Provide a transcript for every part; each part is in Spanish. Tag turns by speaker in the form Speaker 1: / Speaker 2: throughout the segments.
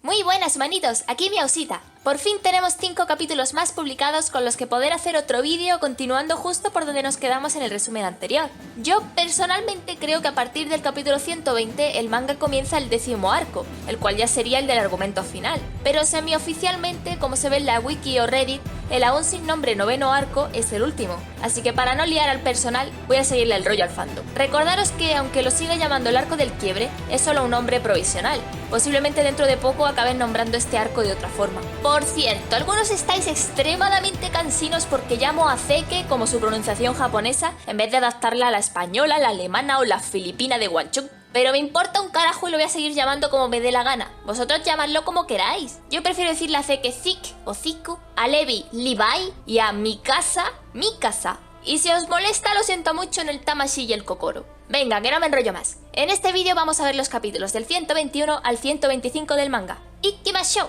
Speaker 1: Muy buenas, manitos, aquí Miausita. Por fin tenemos 5 capítulos más publicados con los que poder hacer otro vídeo continuando justo por donde nos quedamos en el resumen anterior. Yo personalmente creo que a partir del capítulo 120 el manga comienza el 10º arco, el cual ya sería el del argumento final. Pero semioficialmente, como se ve en la wiki o Reddit, el aún sin nombre 9º arco es el último, así que para no liar al personal voy a seguirle el rollo al fandom. Recordaros que aunque lo siga llamando el arco del quiebre, es solo un nombre provisional. Posiblemente dentro de poco acaben nombrando este arco de otra forma. Por cierto, algunos estáis extremadamente cansinos porque llamo a Zeke como su pronunciación japonesa en vez de adaptarla a la española, la alemana o la filipina de Guangzhou. Pero me importa un carajo y lo voy a seguir llamando como me dé la gana. Vosotros llamadlo como queráis. Yo prefiero decirle a Zeke Zik o Ziku, a Levi Levi y a Mikasa Mikasa. Y si os molesta, lo siento mucho en el Tamashi y el Kokoro. Venga, que no me enrollo más. En este vídeo vamos a ver los capítulos del 121 al 125 del manga. ¡Ikimashou!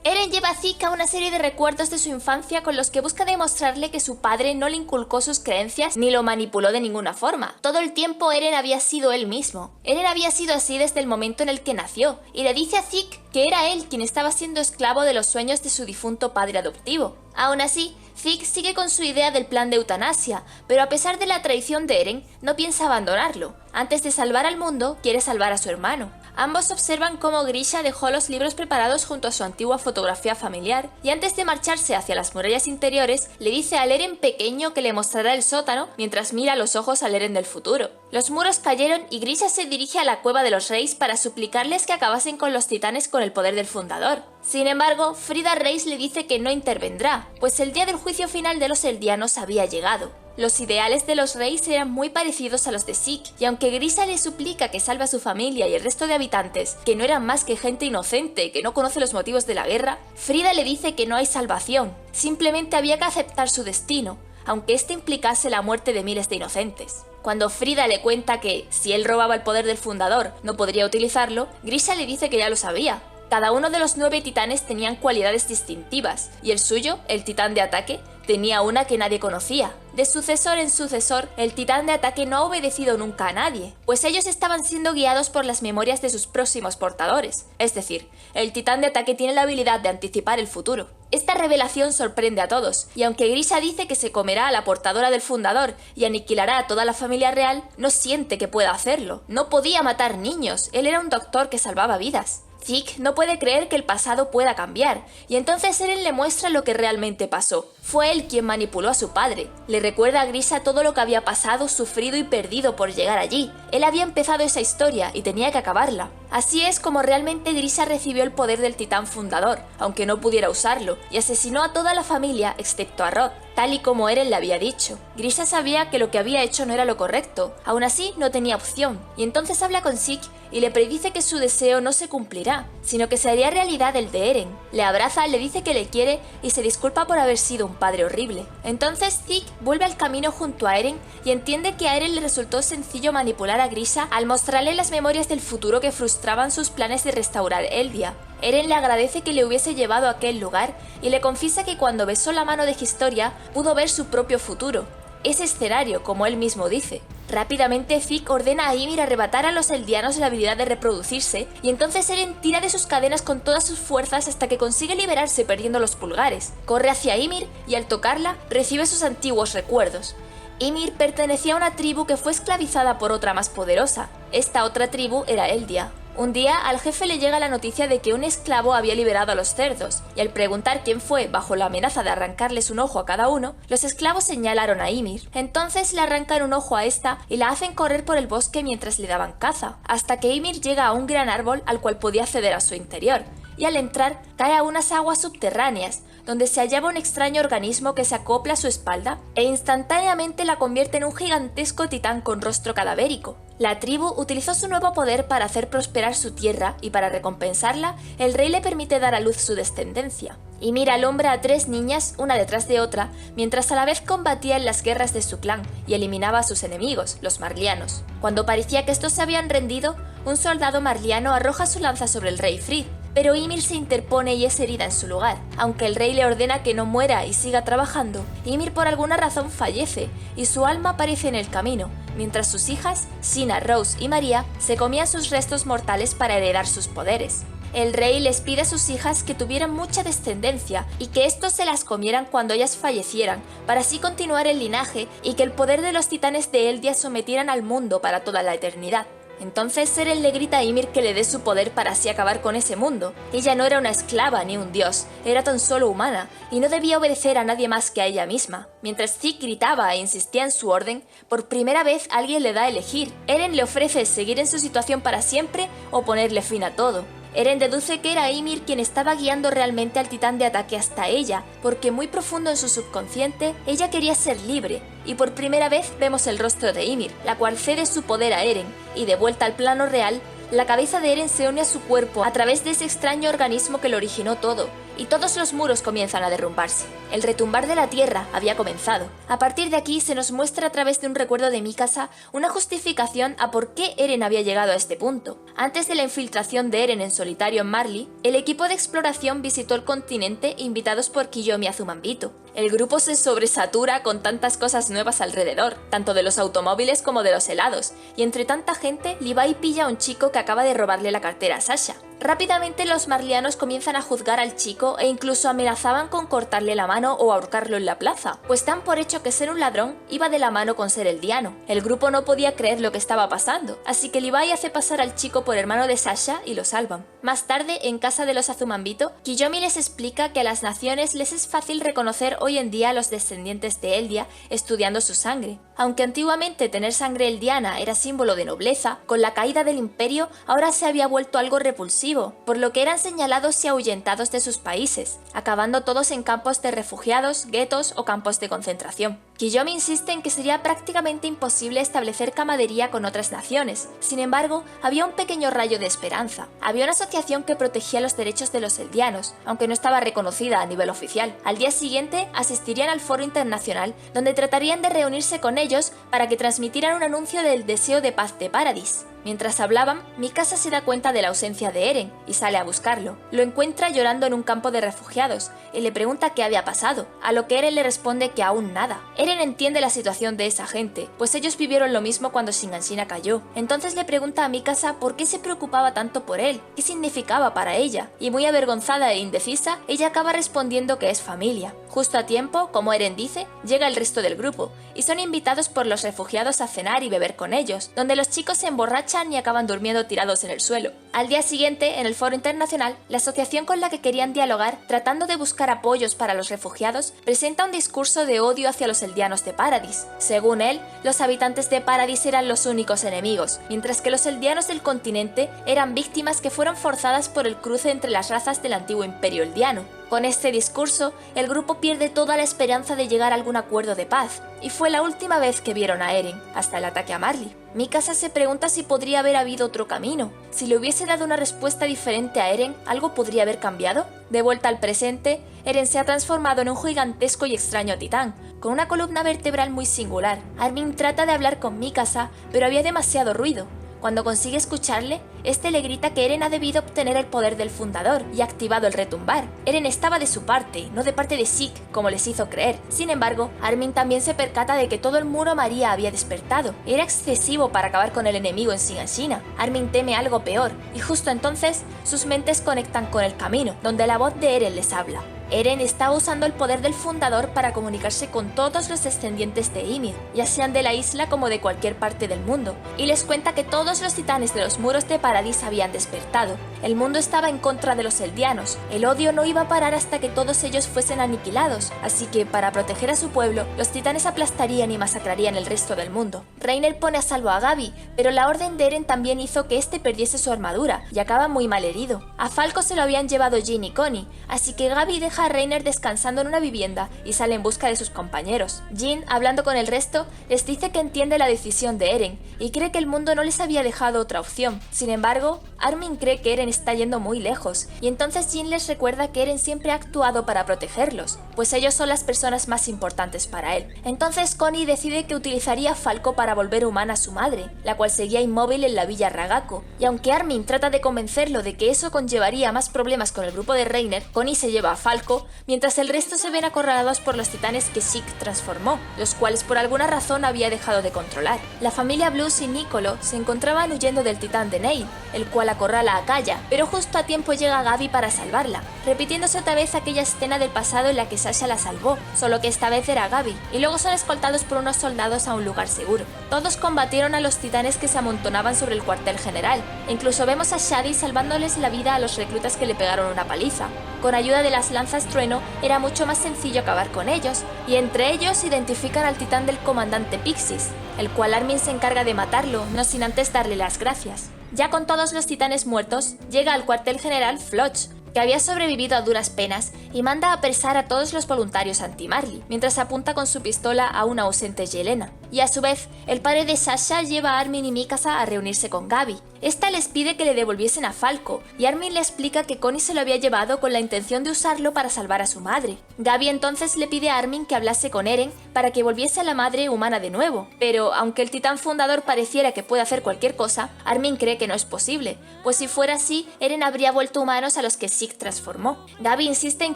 Speaker 1: Eren lleva a Zeke a una serie de recuerdos de su infancia con los que busca demostrarle que su padre no le inculcó sus creencias ni lo manipuló de ninguna forma. Todo el tiempo Eren había sido él mismo. Eren había sido así desde el momento en el que nació, y le dice a Zeke que era él quien estaba siendo esclavo de los sueños de su difunto padre adoptivo. Aún así, Zeke sigue con su idea del plan de eutanasia, pero a pesar de la traición de Eren, no piensa abandonarlo. Antes de salvar al mundo, quiere salvar a su hermano. Ambos observan cómo Grisha dejó los libros preparados junto a su antigua fotografía familiar, y antes de marcharse hacia las murallas interiores, le dice al Eren pequeño que le mostrará el sótano mientras mira a los ojos al Eren del futuro. Los muros cayeron y Grisha se dirige a la cueva de los Reyes para suplicarles que acabasen con los titanes con el poder del fundador. Sin embargo, Frida Reis le dice que no intervendrá, pues el día del juicio final de los eldianos había llegado. Los ideales de los Reyes eran muy parecidos a los de Zeke, y aunque Grisha le suplica que salve a su familia y el resto de habitantes, que no eran más que gente inocente que no conoce los motivos de la guerra, Frida le dice que no hay salvación, simplemente había que aceptar su destino, aunque este implicase la muerte de miles de inocentes. Cuando Frida le cuenta que, si él robaba el poder del fundador, no podría utilizarlo, Grisha le dice que ya lo sabía. Cada uno de los 9 titanes tenían cualidades distintivas, y el suyo, el titán de ataque, tenía una que nadie conocía. De sucesor en sucesor, el titán de ataque no ha obedecido nunca a nadie, pues ellos estaban siendo guiados por las memorias de sus próximos portadores. Es decir, el titán de ataque tiene la habilidad de anticipar el futuro. Esta revelación sorprende a todos, y aunque Grisha dice que se comerá a la portadora del fundador y aniquilará a toda la familia real, no siente que pueda hacerlo. No podía matar niños, él era un doctor que salvaba vidas. Zeke no puede creer que el pasado pueda cambiar, y entonces Eren le muestra lo que realmente pasó. Fue él quien manipuló a su padre. Le recuerda a Grisha todo lo que había pasado, sufrido y perdido por llegar allí. Él había empezado esa historia y tenía que acabarla. Así es como realmente Grisha recibió el poder del titán fundador, aunque no pudiera usarlo, y asesinó a toda la familia excepto a Rod, tal y como Eren le había dicho. Grisha sabía que lo que había hecho no era lo correcto, aún así no tenía opción, y entonces habla con Zeke y le predice que su deseo no se cumplirá, sino que se haría realidad el de Eren. Le abraza, le dice que le quiere y se disculpa por haber sido un padre horrible. Entonces Zeke vuelve al camino junto a Eren y entiende que a Eren le resultó sencillo manipular a Grisha al mostrarle las memorias del futuro que frustraban sus planes de restaurar Eldia. Eren le agradece que le hubiese llevado a aquel lugar y le confiesa que cuando besó la mano de Historia pudo ver su propio futuro. Ese escenario, como él mismo dice. Rápidamente Zeke ordena a Ymir arrebatar a los eldianos la habilidad de reproducirse, y entonces Eren tira de sus cadenas con todas sus fuerzas hasta que consigue liberarse perdiendo los pulgares. Corre hacia Ymir y al tocarla recibe sus antiguos recuerdos. Ymir pertenecía a una tribu que fue esclavizada por otra más poderosa. Esta otra tribu era Eldia. Un día al jefe le llega la noticia de que un esclavo había liberado a los cerdos, y al preguntar quién fue bajo la amenaza de arrancarles un ojo a cada uno, los esclavos señalaron a Ymir. Entonces le arrancan un ojo a esta y la hacen correr por el bosque mientras le daban caza, hasta que Ymir llega a un gran árbol al cual podía acceder a su interior, y al entrar cae a unas aguas subterráneas, donde se hallaba un extraño organismo que se acopla a su espalda e instantáneamente la convierte en un gigantesco titán con rostro cadavérico. La tribu utilizó su nuevo poder para hacer prosperar su tierra y para recompensarla, el rey le permite dar a luz su descendencia. Ymir alombra a 3 niñas, una detrás de otra, mientras a la vez combatía en las guerras de su clan y eliminaba a sus enemigos, los marlianos. Cuando parecía que estos se habían rendido, un soldado marliano arroja su lanza sobre el rey Frigg, pero Ymir se interpone y es herida en su lugar. Aunque el rey le ordena que no muera y siga trabajando, Ymir por alguna razón fallece y su alma aparece en el camino, mientras sus hijas, Sina, Rose y María, se comían sus restos mortales para heredar sus poderes. El rey les pide a sus hijas que tuvieran mucha descendencia y que estos se las comieran cuando ellas fallecieran, para así continuar el linaje y que el poder de los titanes de Eldia sometieran al mundo para toda la eternidad. Entonces Eren le grita a Ymir que le dé su poder para así acabar con ese mundo. Ella no era una esclava ni un dios, era tan solo humana, y no debía obedecer a nadie más que a ella misma. Mientras Zeke gritaba e insistía en su orden, por primera vez alguien le da a elegir. Eren le ofrece seguir en su situación para siempre o ponerle fin a todo. Eren deduce que era Ymir quien estaba guiando realmente al titán de ataque hasta ella, porque muy profundo en su subconsciente, ella quería ser libre, y por primera vez vemos el rostro de Ymir, la cual cede su poder a Eren, y de vuelta al plano real, la cabeza de Eren se une a su cuerpo a través de ese extraño organismo que lo originó todo, y todos los muros comienzan a derrumbarse. El retumbar de la tierra había comenzado. A partir de aquí se nos muestra a través de un recuerdo de Mikasa una justificación a por qué Eren había llegado a este punto. Antes de la infiltración de Eren en solitario en Marley, el equipo de exploración visitó el continente invitados por Kiyomi Azumabito. El grupo se sobresatura con tantas cosas nuevas alrededor, tanto de los automóviles como de los helados, y entre tanta gente, Levi pilla a un chico que acaba de robarle la cartera a Sasha. Rápidamente los marlianos comienzan a juzgar al chico e incluso amenazaban con cortarle la mano o ahorcarlo en la plaza, pues dan por hecho que ser un ladrón iba de la mano con ser eldiano. El grupo no podía creer lo que estaba pasando, así que Levi hace pasar al chico por hermano de Sasha y lo salvan. Más tarde, en casa de los Azumabito, Kiyomi les explica que a las naciones les es fácil reconocer hoy en día a los descendientes de Eldia estudiando su sangre. Aunque antiguamente tener sangre eldiana era símbolo de nobleza, con la caída del imperio ahora se había vuelto algo repulsivo, por lo que eran señalados y ahuyentados de sus países, acabando todos en campos de refugiados, guetos o campos de concentración. Kiyomi insiste en que sería prácticamente imposible establecer camaradería con otras naciones. Sin embargo, había un pequeño rayo de esperanza. Había una asociación que protegía los derechos de los eldianos, aunque no estaba reconocida a nivel oficial. Al día siguiente, asistirían al foro internacional, donde tratarían de reunirse con ellos para que transmitieran un anuncio del deseo de paz de Paradis. Mientras hablaban, Mikasa se da cuenta de la ausencia de Eren y sale a buscarlo. Lo encuentra llorando en un campo de refugiados y le pregunta qué había pasado, a lo que Eren le responde que aún nada. Eren entiende la situación de esa gente, pues ellos vivieron lo mismo cuando Shiganshina cayó. Entonces le pregunta a Mikasa por qué se preocupaba tanto por él, qué significaba para ella, y muy avergonzada e indecisa, ella acaba respondiendo que es familia. Justo a tiempo, como Eren dice, llega el resto del grupo, y son invitados por los refugiados a cenar y beber con ellos, donde los chicos se emborrachan y acaban durmiendo tirados en el suelo. Al día siguiente, en el foro internacional, la asociación con la que querían dialogar, tratando de buscar apoyos para los refugiados, presenta un discurso de odio hacia los eldianos de Paradis. Según él, los habitantes de Paradis eran los únicos enemigos, mientras que los eldianos del continente eran víctimas que fueron forzadas por el cruce entre las razas del antiguo imperio eldiano. Con este discurso, el grupo pierde toda la esperanza de llegar a algún acuerdo de paz, y fue la última vez que vieron a Eren, hasta el ataque a Marley. Mikasa se pregunta si podría haber habido otro camino. Si le hubiese dado una respuesta diferente a Eren, ¿algo podría haber cambiado? De vuelta al presente, Eren se ha transformado en un gigantesco y extraño titán, con una columna vertebral muy singular. Armin trata de hablar con Mikasa, pero había demasiado ruido. Cuando consigue escucharle, este le grita que Eren ha debido obtener el poder del fundador y ha activado el retumbar. Eren estaba de su parte, no de parte de Zeke, como les hizo creer. Sin embargo, Armin también se percata de que todo el muro María había despertado. Era excesivo para acabar con el enemigo en Shiganshina. Armin teme algo peor, y justo entonces, sus mentes conectan con el camino, donde la voz de Eren les habla. Eren estaba usando el poder del fundador para comunicarse con todos los descendientes de Ymir, ya sean de la isla como de cualquier parte del mundo, y les cuenta que todos los titanes de los muros de Paradis habían despertado. El mundo estaba en contra de los eldianos, el odio no iba a parar hasta que todos ellos fuesen aniquilados, así que para proteger a su pueblo, los titanes aplastarían y masacrarían el resto del mundo. Reiner pone a salvo a Gabi, pero la orden de Eren también hizo que este perdiese su armadura, y acaba muy mal herido. A Falco se lo habían llevado Jin y Connie, así que Gabi deja a Reiner descansando en una vivienda y sale en busca de sus compañeros. Jin, hablando con el resto, les dice que entiende la decisión de Eren y cree que el mundo no les había dejado otra opción. Sin embargo, Armin cree que Eren está yendo muy lejos, y entonces Jin les recuerda que Eren siempre ha actuado para protegerlos, pues ellos son las personas más importantes para él. Entonces Connie decide que utilizaría a Falco para volver humana a su madre, la cual seguía inmóvil en la villa Ragako, y aunque Armin trata de convencerlo de que eso conllevaría más problemas con el grupo de Reiner, Connie se lleva a Falco Falco, mientras el resto se ven acorralados por los titanes que Zeke transformó, los cuales por alguna razón había dejado de controlar. La familia Blues y Niccolo se encontraban huyendo del titán de Neil, el cual acorrala a Kaya, pero justo a tiempo llega Gabi para salvarla, repitiéndose otra vez aquella escena del pasado en la que Sasha la salvó, solo que esta vez era Gabi, y luego son escoltados por unos soldados a un lugar seguro. Todos combatieron a los titanes que se amontonaban sobre el cuartel general, e incluso vemos a Shadi salvándoles la vida a los reclutas que le pegaron una paliza. Con ayuda de las lanzas trueno era mucho más sencillo acabar con ellos, y entre ellos identifican al titán del comandante Pixis, el cual Armin se encarga de matarlo, no sin antes darle las gracias. Ya con todos los titanes muertos, llega al cuartel general Floch, que había sobrevivido a duras penas, y manda a apresar a todos los voluntarios anti-Marley, mientras apunta con su pistola a una ausente Yelena. Y a su vez, el padre de Sasha lleva a Armin y Mikasa a reunirse con Gabi. Esta les pide que le devolviesen a Falco, y Armin le explica que Connie se lo había llevado con la intención de usarlo para salvar a su madre. Gabi entonces le pide a Armin que hablase con Eren para que volviese a la madre humana de nuevo, pero aunque el titán fundador pareciera que puede hacer cualquier cosa, Armin cree que no es posible, pues si fuera así, Eren habría vuelto humanos a los que Zeke transformó. Gabi insiste en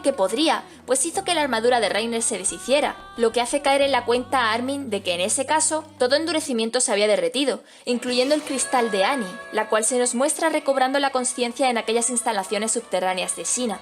Speaker 1: que podría, pues hizo que la armadura de Reiner se deshiciera, lo que hace caer en la cuenta a Armin de que en ese caso todo endurecimiento se había derretido, incluyendo el cristal de Annie, la cual se nos muestra recobrando la consciencia en aquellas instalaciones subterráneas de Shina.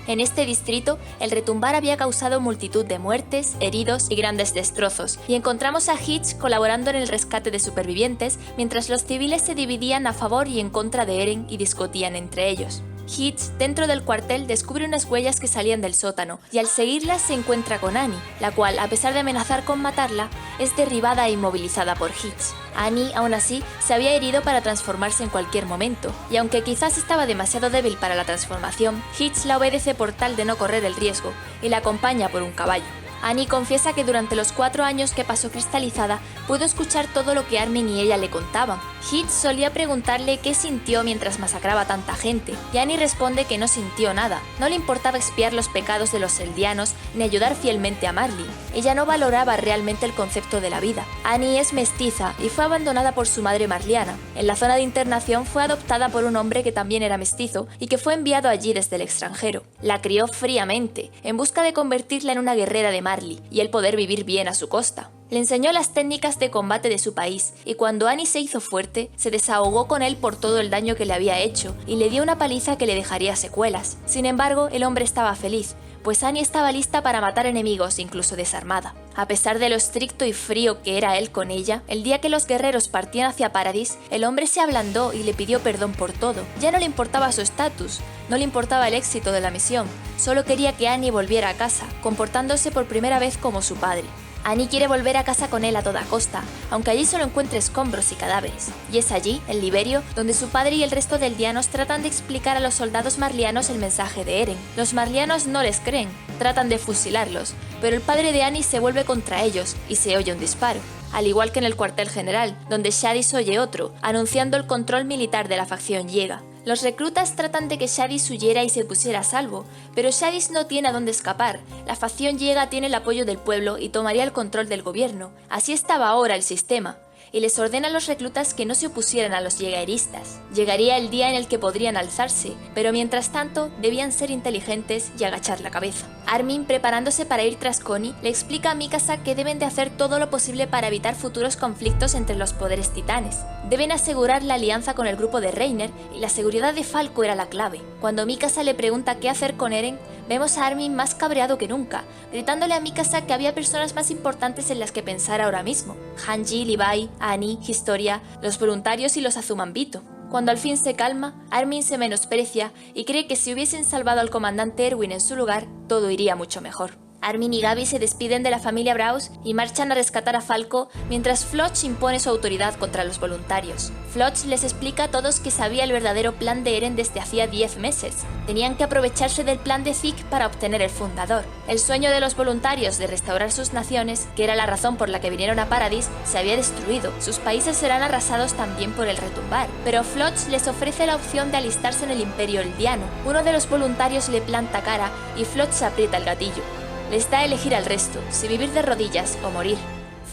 Speaker 1: En este distrito, el retumbar había causado multitud de muertes, heridos y grandes destrozos, y encontramos a Hitch colaborando en el rescate de supervivientes, mientras los civiles se dividían a favor y en contra de Eren y discutían entre ellos. Hitch, dentro del cuartel, descubre unas huellas que salían del sótano, y al seguirlas se encuentra con Annie, la cual, a pesar de amenazar con matarla, es derribada e inmovilizada por Hitch. Annie, aún así, se había herido para transformarse en cualquier momento, y aunque quizás estaba demasiado débil para la transformación, Hitch la obedece por tal de no correr el riesgo, y la acompaña por un caballo. Annie confiesa que durante los 4 años que pasó cristalizada pudo escuchar todo lo que Armin y ella le contaban. Hitch solía preguntarle qué sintió mientras masacraba a tanta gente, y Annie responde que no sintió nada. No le importaba expiar los pecados de los eldianos ni ayudar fielmente a Marley. Ella no valoraba realmente el concepto de la vida. Annie es mestiza y fue abandonada por su madre marliana. En la zona de internación fue adoptada por un hombre que también era mestizo y que fue enviado allí desde el extranjero. La crió fríamente, en busca de convertirla en una guerrera de Marley y el poder vivir bien a su costa. Le enseñó las técnicas de combate de su país, y cuando Annie se hizo fuerte, se desahogó con él por todo el daño que le había hecho y le dio una paliza que le dejaría secuelas. Sin embargo, el hombre estaba feliz, pues Annie estaba lista para matar enemigos, incluso desarmada. A pesar de lo estricto y frío que era él con ella, el día que los guerreros partían hacia Paradis, el hombre se ablandó y le pidió perdón por todo. Ya no le importaba su estatus, no le importaba el éxito de la misión, solo quería que Annie volviera a casa, comportándose por primera vez como su padre. Annie quiere volver a casa con él a toda costa, aunque allí solo encuentre escombros y cadáveres. Y es allí, en Liberio, donde su padre y el resto de eldianos tratan de explicar a los soldados marlianos el mensaje de Eren. Los marlianos no les creen, tratan de fusilarlos, pero el padre de Annie se vuelve contra ellos y se oye un disparo. Al igual que en el cuartel general, donde Shadis oye otro, anunciando el control militar de la facción Yeager. Los reclutas tratan de que Shadis huyera y se pusiera a salvo, pero Shadis no tiene a dónde escapar. La facción Yeager tiene el apoyo del pueblo y tomaría el control del gobierno. Así estaba ahora el sistema, y les ordena a los reclutas que no se opusieran a los yeageristas. Llegaría el día en el que podrían alzarse, pero mientras tanto debían ser inteligentes y agachar la cabeza. Armin, preparándose para ir tras Connie, le explica a Mikasa que deben de hacer todo lo posible para evitar futuros conflictos entre los poderes titanes. Deben asegurar la alianza con el grupo de Reiner, y la seguridad de Falco era la clave. Cuando Mikasa le pregunta qué hacer con Eren, vemos a Armin más cabreado que nunca, gritándole a Mikasa que había personas más importantes en las que pensar ahora mismo: Hanji, Levi, Annie, Historia, los voluntarios y los Azumabito. Cuando al fin se calma, Armin se menosprecia y cree que si hubiesen salvado al comandante Erwin en su lugar, todo iría mucho mejor. Armin y Gabi se despiden de la familia Braus y marchan a rescatar a Falco, mientras Floch impone su autoridad contra los voluntarios. Floch les explica a todos que sabía el verdadero plan de Eren desde hacía 10 meses. Tenían que aprovecharse del plan de Zeke para obtener el fundador. El sueño de los voluntarios de restaurar sus naciones, que era la razón por la que vinieron a Paradis, se había destruido. Sus países serán arrasados también por el retumbar. Pero Floch les ofrece la opción de alistarse en el Imperio Eldiano. Uno de los voluntarios le planta cara y Floch aprieta el gatillo. Les da a elegir al resto, si vivir de rodillas o morir.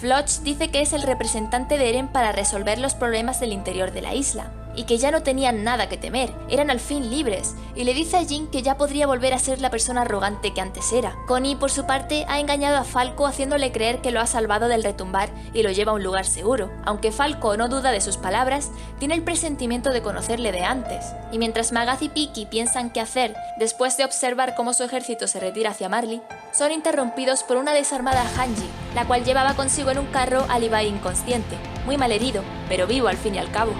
Speaker 1: Floch dice que es el representante de Eren para resolver los problemas del interior de la isla. y que ya no tenían nada que temer, eran al fin libres, y le dice a Jin que ya podría volver a ser la persona arrogante que antes era. Connie, por su parte, ha engañado a Falco haciéndole creer que lo ha salvado del retumbar y lo lleva a un lugar seguro. Aunque Falco no duda de sus palabras, tiene el presentimiento de conocerle de antes. Y mientras Magath y Piki piensan qué hacer después de observar cómo su ejército se retira hacia Marley, son interrumpidos por una desarmada Hanji, la cual llevaba consigo en un carro a Levi inconsciente, muy malherido, pero vivo al fin y al cabo.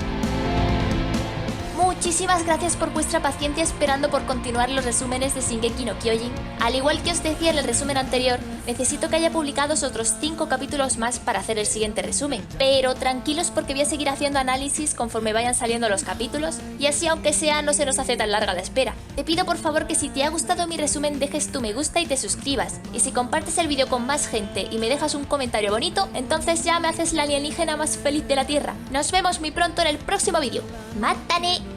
Speaker 1: Muchísimas gracias por vuestra paciencia esperando por continuar los resúmenes de Shingeki no Kyojin. Al igual que os decía en el resumen anterior, necesito que haya publicados otros 5 capítulos más para hacer el siguiente resumen, pero tranquilos porque voy a seguir haciendo análisis conforme vayan saliendo los capítulos, y así aunque sea no se nos hace tan larga la espera. Te pido por favor que si te ha gustado mi resumen dejes tu me gusta y te suscribas, y si compartes el vídeo con más gente y me dejas un comentario bonito, entonces ya me haces la alienígena más feliz de la Tierra. Nos vemos muy pronto en el próximo vídeo. ¡Mátane!